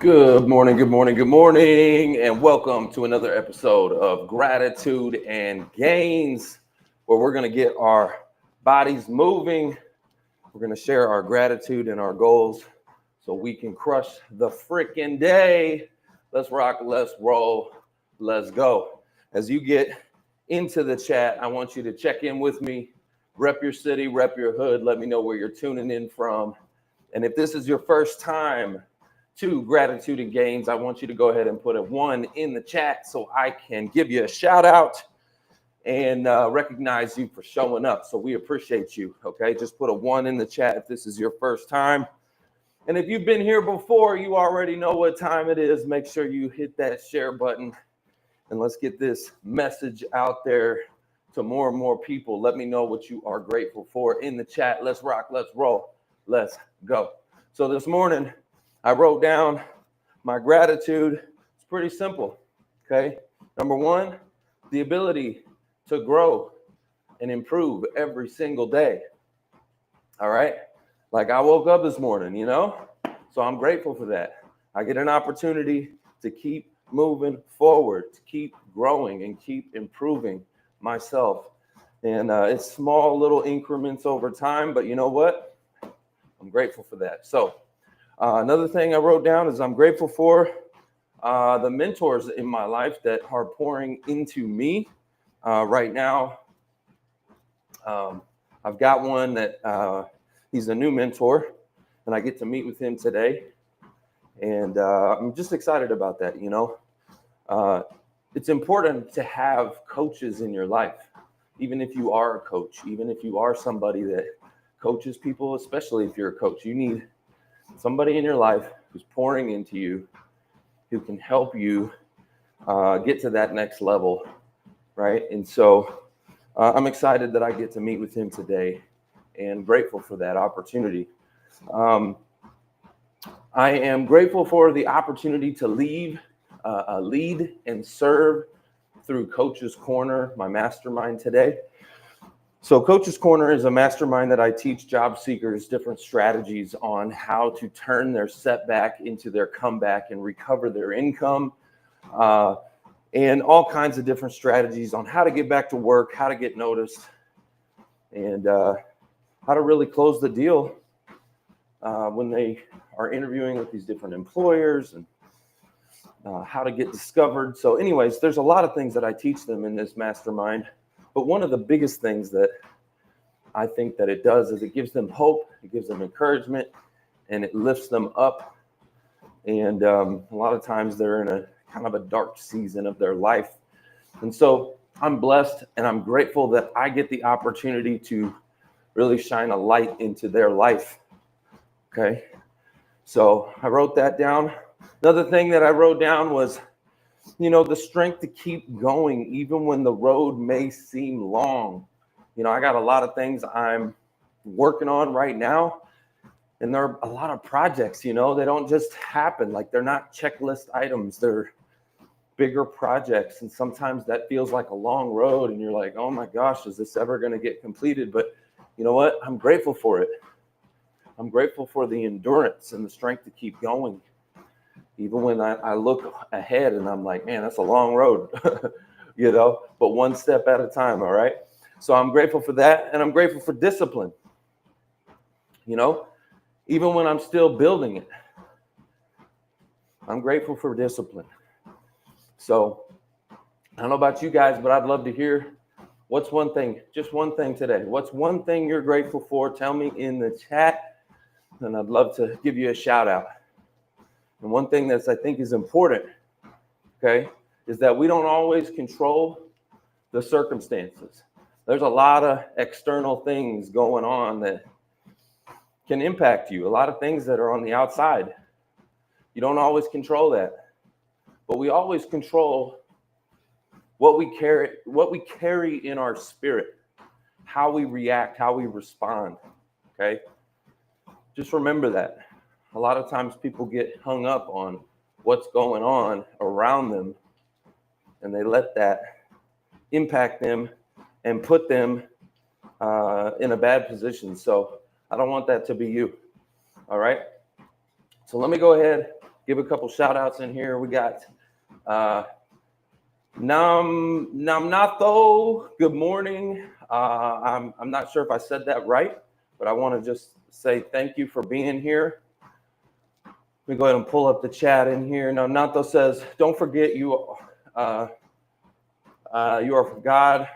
Good morning, good morning, good morning, and welcome to another episode of Gratitude and Gains, where we're going to get our bodies moving. We're going to share our gratitude and our goals so we can crush the freaking day. Let's rock, let's roll, let's go. As you get into the chat, I want you to check in with me, rep your city, rep your hood, let me know where you're tuning in from. And if this is your first time to Gratitude and Gains, I want you to go ahead and put a 1 in the chat so I can give you a shout out and recognize you for showing up. So we appreciate you, okay? Just put a 1 in the chat if this is your first time. And if you've been here before, you already know what time it is. Make sure you hit that share button and let's get this message out there to more and more people. Let me know what you are grateful for in the chat. Let's rock, let's roll, let's go. So this morning, I wrote down my gratitude. It's pretty simple, okay? Number 1, the ability to grow and improve every single day, all right? Like I woke up this morning, so I'm grateful for that. I get an opportunity to keep moving forward, to keep growing and keep improving myself. And it's small little increments over time, but you know what? I'm grateful for that. So another thing I wrote down is I'm grateful for the mentors in my life that are pouring into me right now. I've got one that he's a new mentor, and I get to meet with him today. And I'm just excited about that, It's important to have coaches in your life, even if you are a coach, even if you are somebody that coaches people, especially if you're a coach. You need somebody in your life who's pouring into you, who can help you get to that next level, right? And so I'm excited that I get to meet with him today and grateful for that opportunity. I am grateful for the opportunity to lead and serve through Coach's Corner, my mastermind today. So Coach's Corner is a mastermind that I teach job seekers different strategies on how to turn their setback into their comeback and recover their income, and all kinds of different strategies on how to get back to work, how to get noticed, and how to really close the deal when they are interviewing with these different employers, and how to get discovered. So anyways, there's a lot of things that I teach them in this mastermind. But one of the biggest things that I think that it does is it gives them hope, it gives them encouragement, and it lifts them up. And a lot of times they're in a kind of a dark season of their life. And so I'm blessed and I'm grateful that I get the opportunity to really shine a light into their life. Okay. So I wrote that down. Another thing that I wrote down was, the strength to keep going, even when the road may seem long. I got a lot of things I'm working on right now, and there are a lot of projects, they don't just happen. Like they're not checklist items, they're bigger projects. And sometimes that feels like a long road and you're like, oh my gosh, is this ever going to get completed? But you know what? I'm grateful for it. I'm grateful for the endurance and the strength to keep going. Even when I look ahead and I'm like, man, that's a long road, but one step at a time. All right. So I'm grateful for that. And I'm grateful for discipline, even when I'm still building it. I'm grateful for discipline. So I don't know about you guys, but I'd love to hear what's one thing, just one thing today. What's one thing you're grateful for? Tell me in the chat, and I'd love to give you a shout out. And one thing that's I think is important, okay, is that we don't always control the circumstances. There's a lot of external things going on that can impact you. A lot of things that are on the outside. You don't always control that. But we always control what we carry in our spirit, how we react, how we respond, okay? Just remember that. A lot of times people get hung up on what's going on around them, and they let that impact them and put them in a bad position. So I don't want that to be you. All right. So let me go ahead give a couple shout outs in here. We got Namnato, good morning. I'm not sure if I said that right, but I want to just say thank you for being here. Let me go ahead and pull up the chat in here. Namnato says, don't forget you are for God,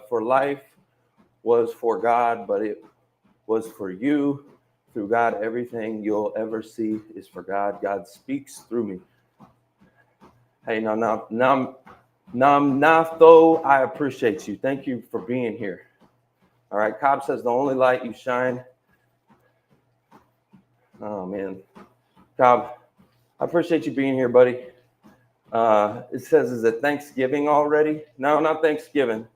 for life was for God, but it was for you. Through God, everything you'll ever see is for God. God speaks through me. Hey, Namnato, I appreciate you. Thank you for being here. All right, Cobb says, the only light you shine. Oh, man. Cobb, I appreciate you being here, buddy. It says, is it Thanksgiving already? No, not Thanksgiving.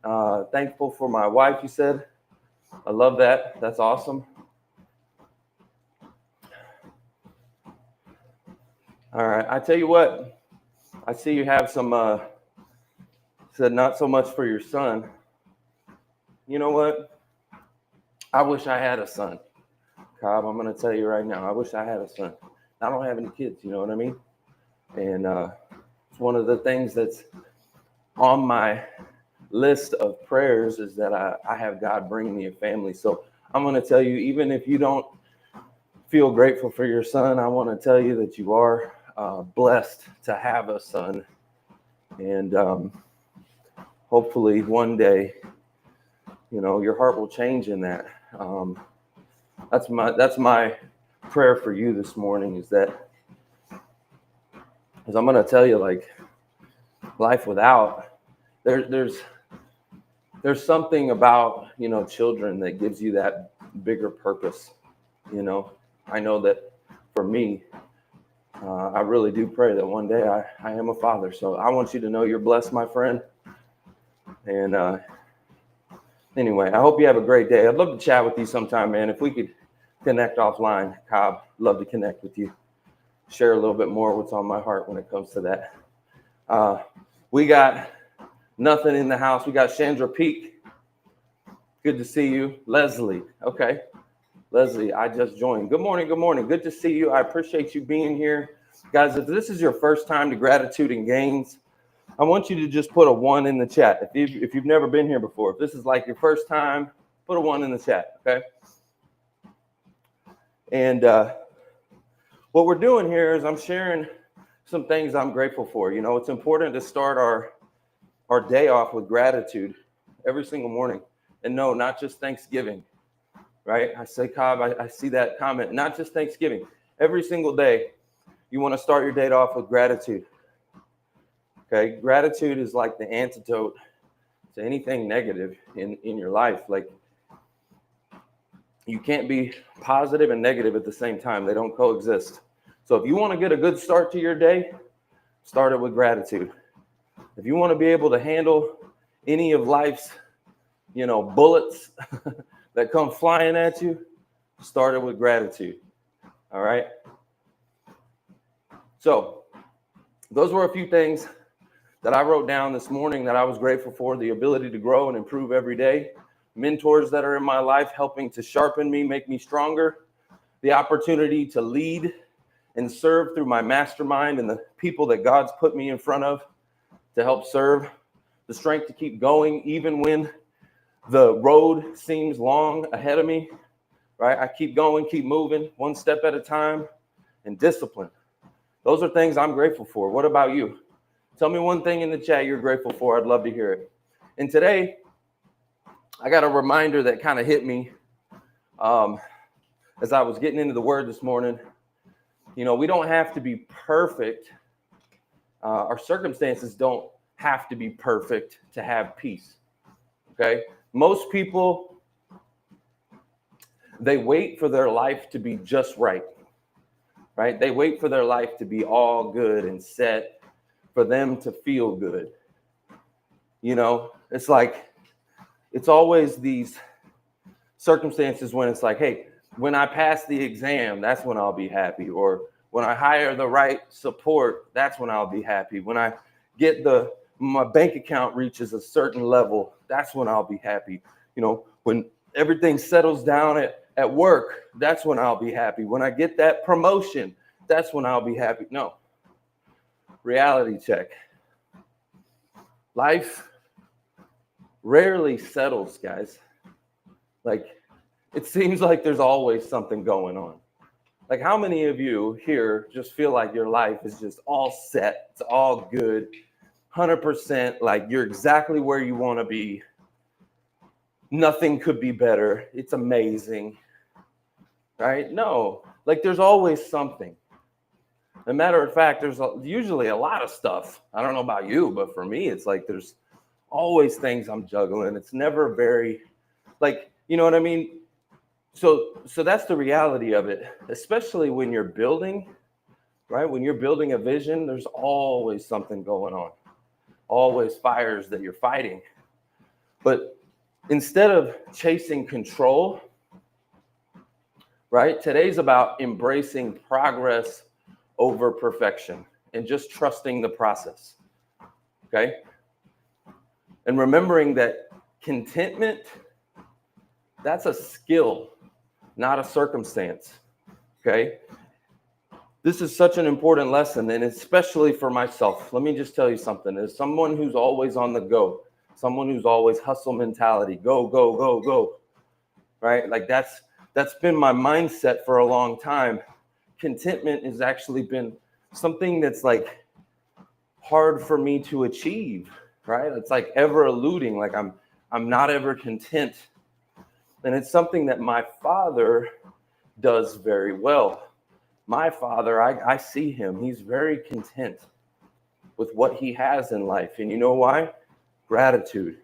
Thankful for my wife, you said. I love that. That's awesome. All right, I tell you what. I see you have some, said not so much for your son. You know what? I wish I had a son. Cobb, I'm going to tell you right now, I wish I had a son. I don't have any kids, you know what I mean? And it's one of the things that's on my list of prayers is that I have God bring me a family. So I'm going to tell you, even if you don't feel grateful for your son, I want to tell you that you are blessed to have a son. And hopefully one day, you know, your heart will change in that. That's my prayer for you this morning is that, because I'm going to tell you, like, life without, there's something about, you know, children that gives you that bigger purpose. You know, I know that for me, I really do pray that one day I am a father. So I want you to know you're blessed, my friend. And anyway, I hope you have a great day. I'd love to chat with you sometime, man. If we could connect offline, Cobb, love to connect with you. Share a little bit more what's on my heart when it comes to that. We got nothing in the house. We got Chandra Peak. Good to see you. Leslie. Okay. Leslie, I just joined. Good morning. Good morning. Good to see you. I appreciate you being here. Guys, if this is your first time to Gratitude and Gains, I want you to just put a 1 in the chat. If you've never been here before, if this is like your first time, put a 1 in the chat, okay? And what we're doing here is I'm sharing some things I'm grateful for. You know, it's important to start our day off with gratitude every single morning. And no, not just Thanksgiving, right? I say, Cobb, I see that comment, not just Thanksgiving. Every single day, you want to start your day off with gratitude. Okay, gratitude is like the antidote to anything negative in your life. Like, you can't be positive and negative at the same time. They don't coexist. So if you want to get a good start to your day, start it with gratitude. If you want to be able to handle any of life's, you know, bullets that come flying at you, start it with gratitude. All right. So those were a few things that I wrote down this morning that I was grateful for: the ability to grow and improve every day, mentors that are in my life helping to sharpen me, make me stronger, the opportunity to lead and serve through my mastermind and the people that God's put me in front of to help serve, the strength to keep going even when the road seems long ahead of me, right? I keep going, keep moving, one step at a time, and discipline. Those are things I'm grateful for. What about you? Tell me one thing in the chat you're grateful for. I'd love to hear it. And today, I got a reminder that kind of hit me as I was getting into the Word this morning. You know, we don't have to be perfect. Our circumstances don't have to be perfect to have peace. Okay? Most people, they wait for their life to be just right. Right? They wait for their life to be all good and set for them to feel good. You know, it's like, it's always these circumstances when it's like, hey, when I pass the exam, that's when I'll be happy. Or when I hire the right support, that's when I'll be happy. When I get my bank account reaches a certain level, that's when I'll be happy. You know, when everything settles down at work, that's when I'll be happy. When I get that promotion, that's when I'll be happy. No. Reality check. Life rarely settles, guys. Like, it seems like there's always something going on. Like, how many of you here just feel like your life is just all set, it's all good, 100%, like you're exactly where you want to be, nothing could be better, it's amazing, right? No, like there's always something. As a matter of fact, there's usually a lot of stuff. I don't know about you, but for me, it's like there's always things I'm juggling. It's never very, like, you know what I mean? So that's the reality of it, especially when you're building, right? When you're building a vision, there's always something going on, always fires that you're fighting. But instead of chasing control, right? Today's about embracing progress over perfection and just trusting the process, okay? And remembering that contentment, that's a skill, not a circumstance, okay? This is such an important lesson, and especially for myself. Let me just tell you something. As someone who's always on the go, someone who's always hustle mentality, go, go, go, go, right? Like that's been my mindset for a long time. Contentment has actually been something that's like hard for me to achieve, right? It's like ever eluding, like I'm not ever content. And it's something that my father does very well. My father, I see him, he's very content with what he has in life. And you know why? Gratitude.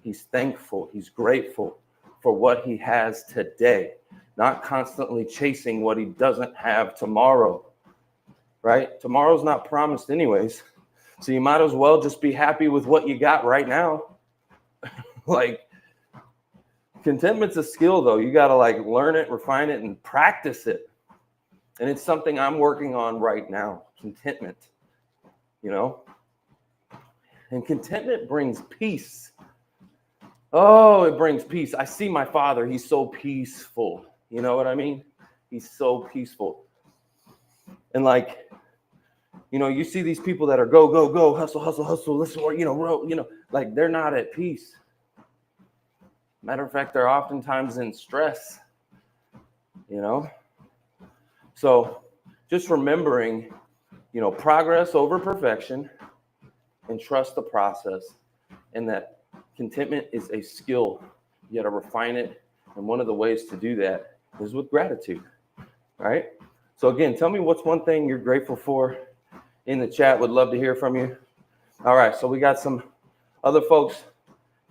He's thankful, he's grateful for what he has today, not constantly chasing what he doesn't have tomorrow, right? Tomorrow's not promised anyways. So you might as well just be happy with what you got right now. Like, contentment's a skill, though. You got to like learn it, refine it, and practice it. And it's something I'm working on right now, contentment, you know? And contentment brings peace. Oh, it brings peace. I see my father. He's so peaceful. You know what I mean? He's so peaceful. And like, you know, you see these people that are go, go, go, hustle, hustle, hustle, listen, or, you know, like they're not at peace. Matter of fact, they're oftentimes in stress, you know? So just remembering, you know, progress over perfection and trust the process, and that contentment is a skill. You got to refine it. And one of the ways to do that is with gratitude, right? So again, tell me what's one thing you're grateful for in the chat. Would love to hear from you. All right, so we got some other folks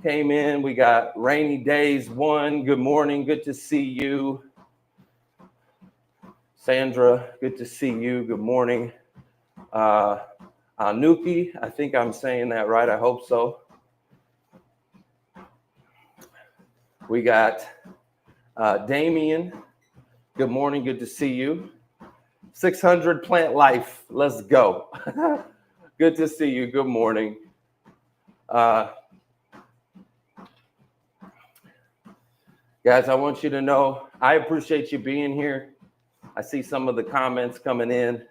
came in. We got Rainy Days 1. Good morning. Good to see you. Sandra, good to see you. Good morning. Anuki, I think I'm saying that right. I hope so. We got Damien. Good morning. Good to see you. 600 Plant Life. Let's go. Good to see you. Good morning. Guys, I want you to know I appreciate you being here. I see some of the comments coming in,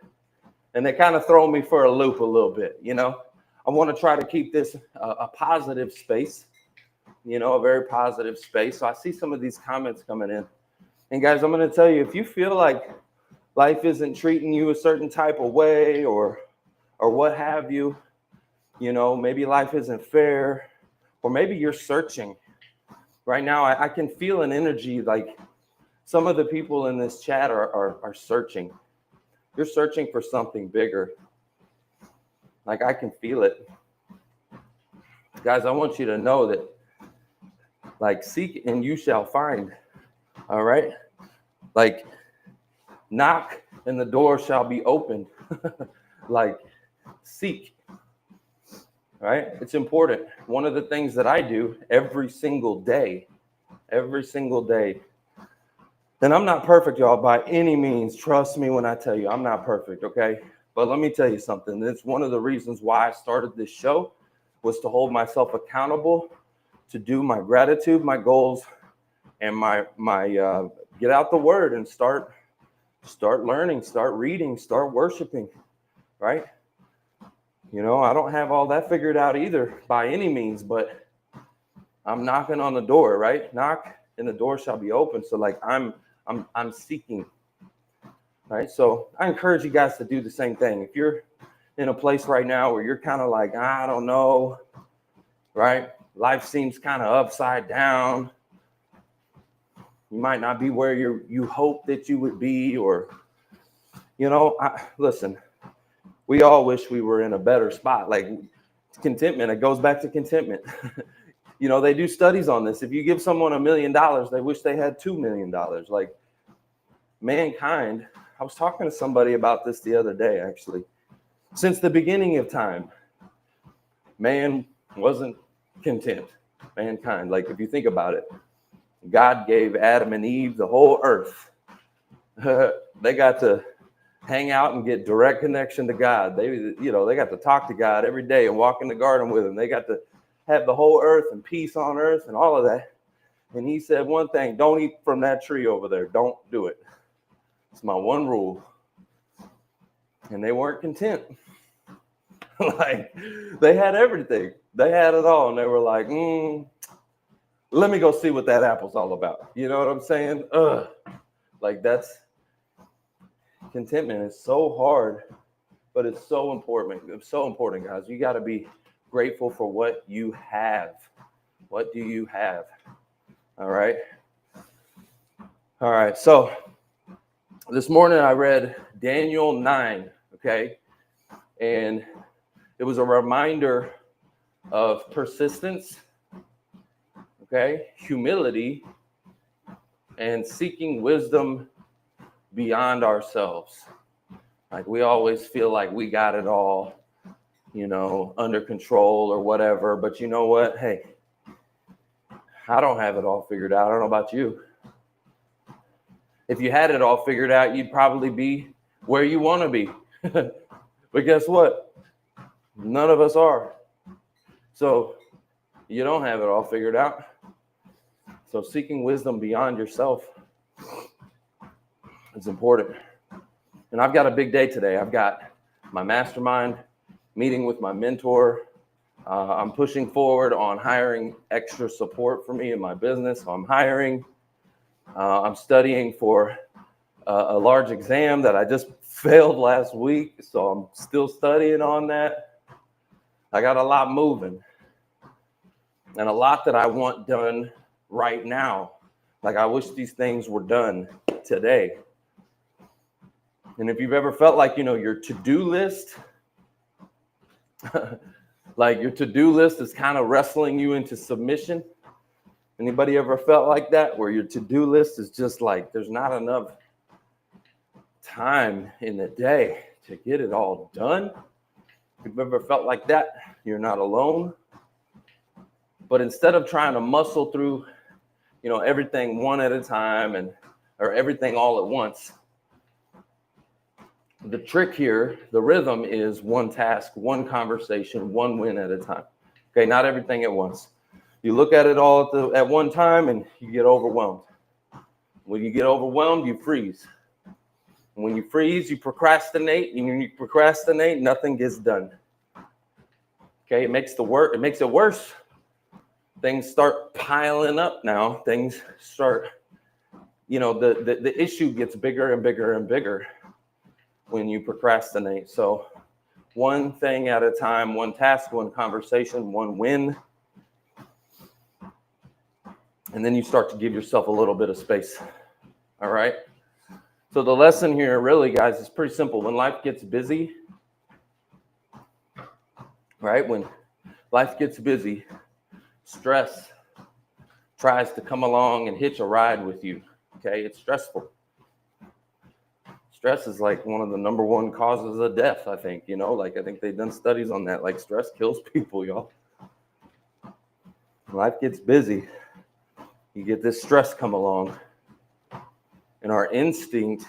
and they kind of throw me for a loop a little bit, you know. I want to try to keep this a positive space, you know, a very positive space. So I see some of these comments coming in. And guys, I'm going to tell you, if you feel like life isn't treating you a certain type of way or what have you, you know, maybe life isn't fair, or maybe you're searching. Right now, I can feel an energy like some of the people in this chat are searching. You're searching for something bigger. Like, I can feel it. Guys, I want you to know that, like, seek and you shall find. All right? Like, knock and the door shall be opened. Like, seek. Right? It's important. One of the things that I do every single day, and I'm not perfect, y'all, by any means. Trust me when I tell you I'm not perfect, okay? But let me tell you something. It's one of the reasons why I started this show, was to hold myself accountable, to do my gratitude, my goals, and my get out the word and start Start learning, start reading, start worshiping, right? You know, I don't have all that figured out either by any means, but I'm knocking on the door, right? Knock and the door shall be open. So like I'm seeking, right? So I encourage you guys to do the same thing. If you're in a place right now where you're kind of like, I don't know, right? Life seems kind of upside down. You might not be where you hope that you would be, or, you know, listen, we all wish we were in a better spot. Like contentment, it goes back to contentment. You know, they do studies on this. If you give someone $1 million, they wish they had $2 million. Like mankind, I was talking to somebody about this the other day, actually. Since the beginning of time, man wasn't content. Mankind, like if you think about it, God gave Adam and Eve the whole earth. They got to hang out and get direct connection to God. They got to talk to God every day and walk in the garden with him. They got to have the whole earth and peace on earth and all of that. And he said one thing: don't eat from that tree over there. Don't do it. It's my one rule. And they weren't content. Like they had everything. They had it all. And they were like, let me go see what that apple's all about. You know what I'm saying? Like that's contentment is so hard, but it's so important. It's so important, guys. You got to be grateful for what you have. What do you have? All right. All right. So this morning I read Daniel 9. Okay. And it was a reminder of persistence, okay, humility, and seeking wisdom beyond ourselves. Like we always feel like we got it all, you know, under control or whatever. But you know what? Hey, I don't have it all figured out. I don't know about you. If you had it all figured out, you'd probably be where you want to be. But guess what? None of us are. So you don't have it all figured out. So seeking wisdom beyond yourself is important. And I've got a big day today. I've got my mastermind meeting with my mentor. I'm pushing forward on hiring extra support for me in my business. So I'm hiring. I'm studying for a large exam that I just failed last week. So I'm still studying on that. I got a lot moving and a lot that I want done right now. Like I wish these things were done today. And if you've ever felt like, you know, your to-do list, like your to-do list is kind of wrestling you into submission. Anybody ever felt like that, where your to-do list is just like, there's not enough time in the day to get it all done? If you've ever felt like that, you're not alone. But instead of trying to muscle through, you know, everything one at a time or everything all at once, the trick here, the rhythm is one task, one conversation, one win at a time. Okay, not everything at once. You look at it all at one time and you get overwhelmed. When you get overwhelmed, you freeze. And when you freeze, you procrastinate. And when you procrastinate, nothing gets done. Okay, it makes it worse. Things start piling up now. Things start, you know, the issue gets bigger and bigger and bigger when you procrastinate. So one thing at a time, one task, one conversation, one win. And then you start to give yourself a little bit of space. All right. So the lesson here really, guys, is pretty simple. When life gets busy, right? When life gets busy, stress tries to come along and hitch a ride with you. Okay. It's stressful. Stress is like one of the number one causes of death, I think, you know, like I think they've done studies on that. Like stress kills people, y'all. Life gets busy. You get this stress come along. And our instinct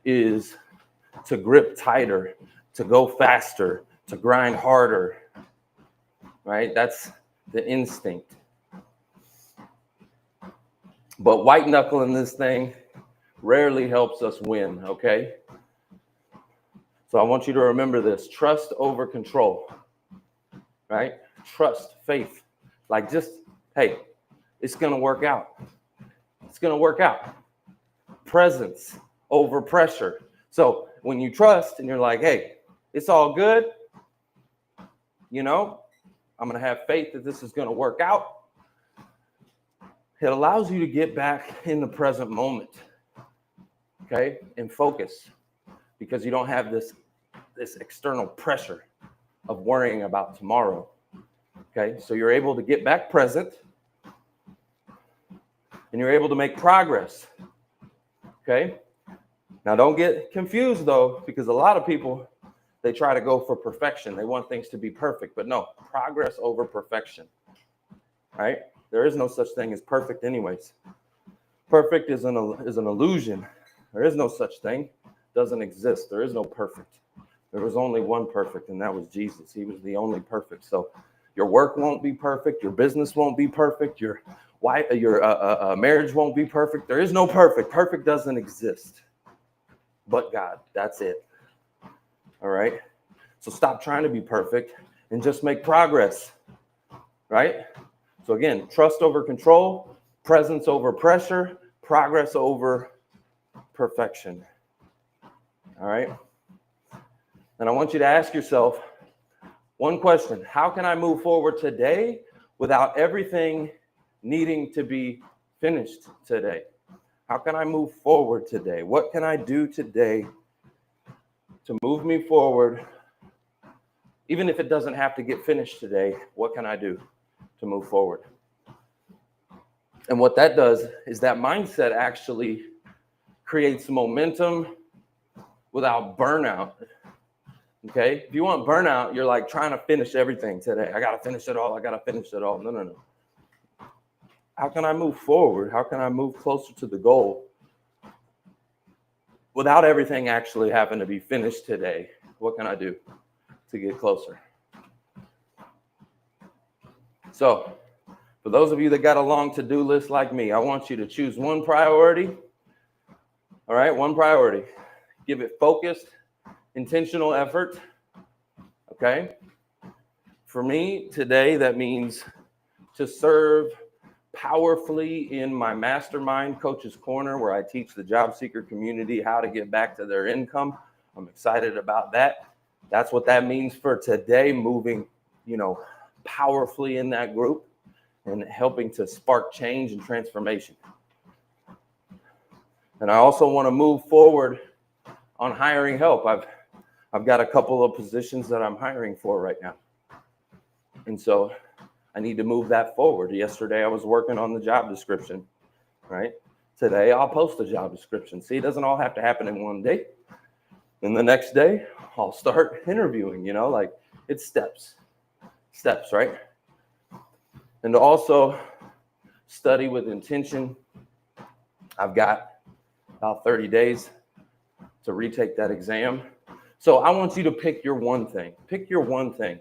is to grip tighter, to go faster, to grind harder, right? That's the instinct. But white knuckling this thing, rarely helps us win, okay? So I want you to remember this: trust over control, right? Trust, faith. Like just, hey, it's going to work out. It's going to work out. Presence over pressure. So when you trust and you're like, hey, it's all good, you know, I'm going to have faith that this is going to work out. It allows you to get back in the present moment, okay, and focus, because you don't have this external pressure of worrying about tomorrow, okay? So you're able to get back present, and you're able to make progress, okay? Now, don't get confused, though, because a lot of people, they try to go for perfection. They want things to be perfect, but no, progress over perfection, right? There is no such thing as perfect anyways. Perfect is an illusion. There is no such thing. It doesn't exist. There is no perfect. There was only one perfect, and that was Jesus. He was the only perfect. So your work won't be perfect. Your business won't be perfect. Your marriage won't be perfect. There is no perfect. Perfect doesn't exist. But God, that's it. All right? So stop trying to be perfect and just make progress, right? So again, trust over control, presence over pressure, progress over perfection. All right? And I want you to ask yourself one question: how can I move forward today without everything needing to be finished today? How can I move forward today? What can I do today to move me forward? Even if it doesn't have to get finished today, what can I do to move forward? And what that does is that mindset actually creates momentum without burnout. Okay? If you want burnout, you're like trying to finish everything today. I got to finish it all. I got to finish it all. No. How can I move forward? How can I move closer to the goal without everything actually having to be finished today? What can I do to get closer? So, for those of you that got a long to-do list like me, I want you to choose one priority. All right, one priority. Give it focused, intentional effort. Okay? For me, today, that means to serve powerfully in my mastermind, Coach's Corner, where I teach the job seeker community how to get back to their income. I'm excited about that. That's what that means for today, moving, powerfully in that group and helping to spark change and transformation. And I also want to move forward on hiring help. I've got a couple of positions that I'm hiring for right now. And so I need to move that forward. Yesterday, I was working on the job description, right? Today, I'll post a job description. See, it doesn't all have to happen in one day. And the next day, I'll start interviewing, it's steps, right? And to also study with intention. I've got about 30 days to retake that exam. So I want you to pick your one thing. Pick your one thing.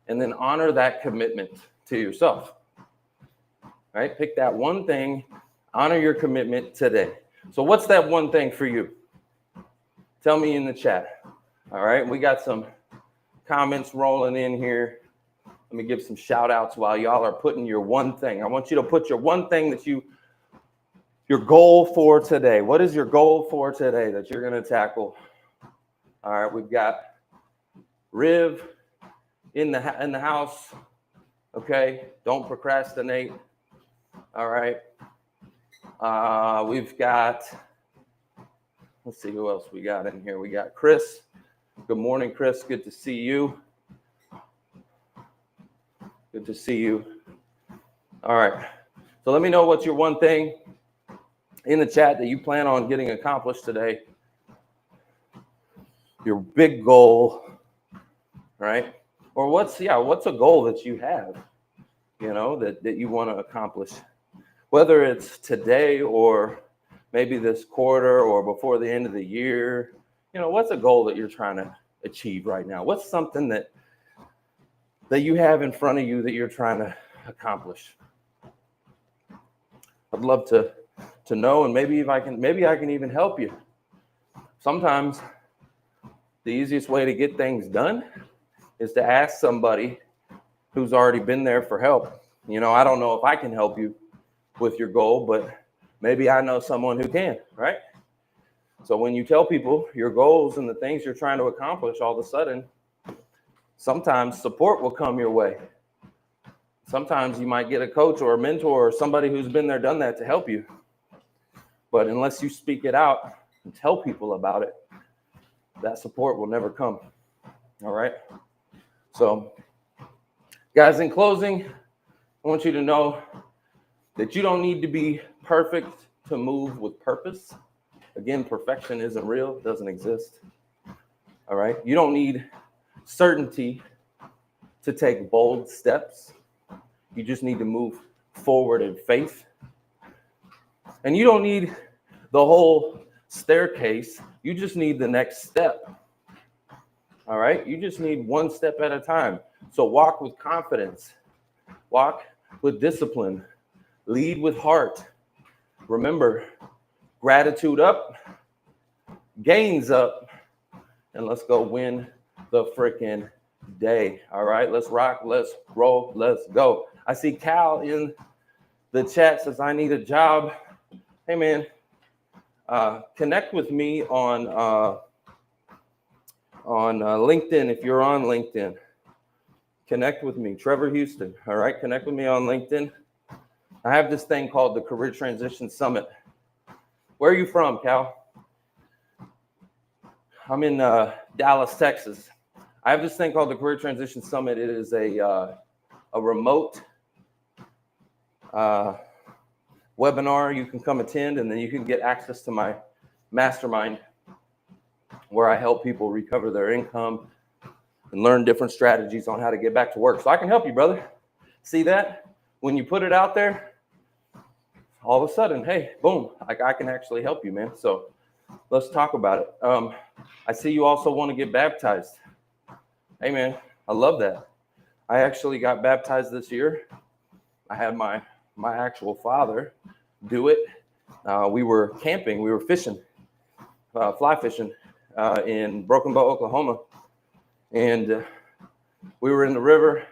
And then honor that commitment to yourself. Right? Pick that one thing. Honor your commitment today. So what's that one thing for you? Tell me in the chat. All right? We got some comments rolling in here. Let me give some shout outs while y'all are putting your one thing. I want you to put your one thing that your goal for today. What is your goal for today that you're going to tackle? All right, we've got Riv in the house. Okay, don't procrastinate. All right. We've got, let's see who else we got in here. We got Chris. Good morning, Chris. Good to see you. Good to see you. All right. So let me know what's your one thing in the chat that you plan on getting accomplished today. Your big goal, right? Or what's a goal that you have, that you want to accomplish, whether it's today or maybe this quarter or before the end of the year. What's a goal that you're trying to achieve right now? What's something that you have in front of you that you're trying to accomplish? I'd love to to know, and maybe I can even help you. Sometimes the easiest way to get things done is to ask somebody who's already been there for help. I don't know if I can help you with your goal, but maybe I know someone who can, right? So when you tell people your goals and the things you're trying to accomplish, all of a sudden, sometimes support will come your way. Sometimes you might get a coach or a mentor or somebody who's been there, done that to help you. But unless you speak it out and tell people about it, that support will never come. All right? So, guys, in closing, I want you to know that you don't need to be perfect to move with purpose. Again, perfection isn't real, it doesn't exist. All right? You don't need certainty to take bold steps. You just need to move forward in faith. And you don't need the whole staircase. You just need the next step. All right? You just need one step at a time. So walk with confidence. Walk with discipline. Lead with heart. Remember, gratitude up, gains up, and let's go win the freaking day. All right? Let's rock, let's roll, let's go. I see Cal in the chat says, I need a job. Hey, man, connect with me on LinkedIn if you're on LinkedIn. Connect with me, Trevor Houston. All right, connect with me on LinkedIn. I have this thing called the Career Transition Summit. Where are you from, Cal? I'm in Dallas, Texas. I have this thing called the Career Transition Summit. It is a remote webinar you can come attend, and then you can get access to my mastermind where I help people recover their income and learn different strategies on how to get back to work. So I can help you, brother. See that? When you put it out there, all of a sudden, hey, boom, I can actually help you, man. So let's talk about it. I see you also want to get baptized. Hey, man, I love that. I actually got baptized this year. I had my actual father do it. We were camping. We were fishing, fly fishing in Broken Bow, Oklahoma. And we were in the river.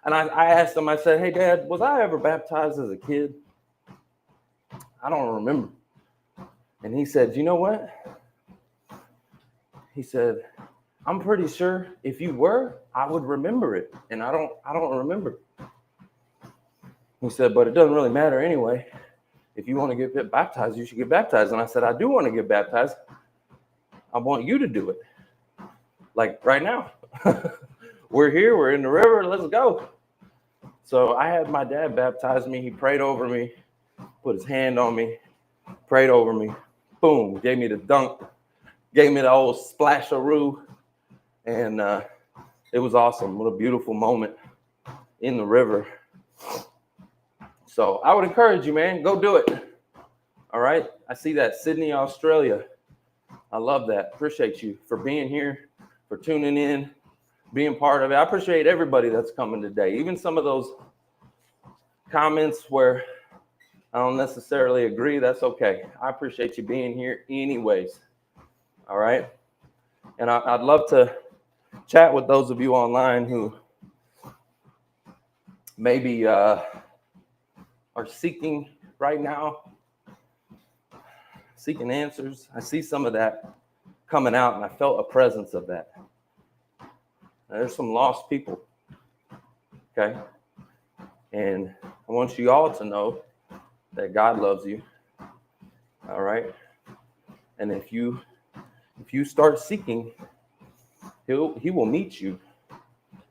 And I asked him, I said, hey, Dad, was I ever baptized as a kid? I don't remember. And he said, you know what? He said, I'm pretty sure if you were, I would remember it. And I don't remember. He said, but it doesn't really matter anyway. If you want to get baptized, you should get baptized. And I said, I do want to get baptized. I want you to do it. Like right now. We're here. We're in the river. Let's go. So I had my dad baptize me. He prayed over me, put his hand on me, prayed over me. Boom. Gave me the dunk. Gave me the old splasharoo. And it was awesome. What a beautiful moment in the river. So I would encourage you, man, go do it. All right. I see that. Sydney, Australia. I love that. Appreciate you for being here, for tuning in, being part of it. I appreciate everybody that's coming today. Even some of those comments where I don't necessarily agree, that's okay. I appreciate you being here anyways. All right. And I'd love to chat with those of you online who maybe are seeking right now, seeking answers. I see some of that coming out, and I felt a presence of that. There's some lost people, okay? And I want you all to know that God loves you, all right? And if you start seeking, He will meet you.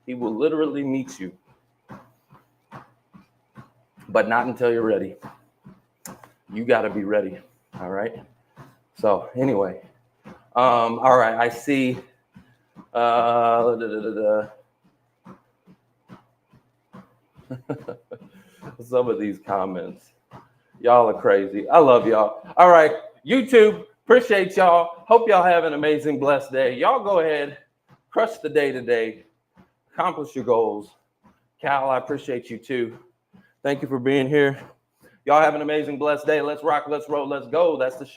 He will literally meet you. But not until you're ready. You got to be ready. All right. So anyway, all right. I see. Some of these comments. Y'all are crazy. I love y'all. All right. YouTube, appreciate y'all. Hope y'all have an amazing, blessed day. Y'all go ahead, crush the day today, accomplish your goals. Cal, I appreciate you too. Thank you for being here. Y'all have an amazing, blessed day. Let's rock, let's roll, let's go. That's the show.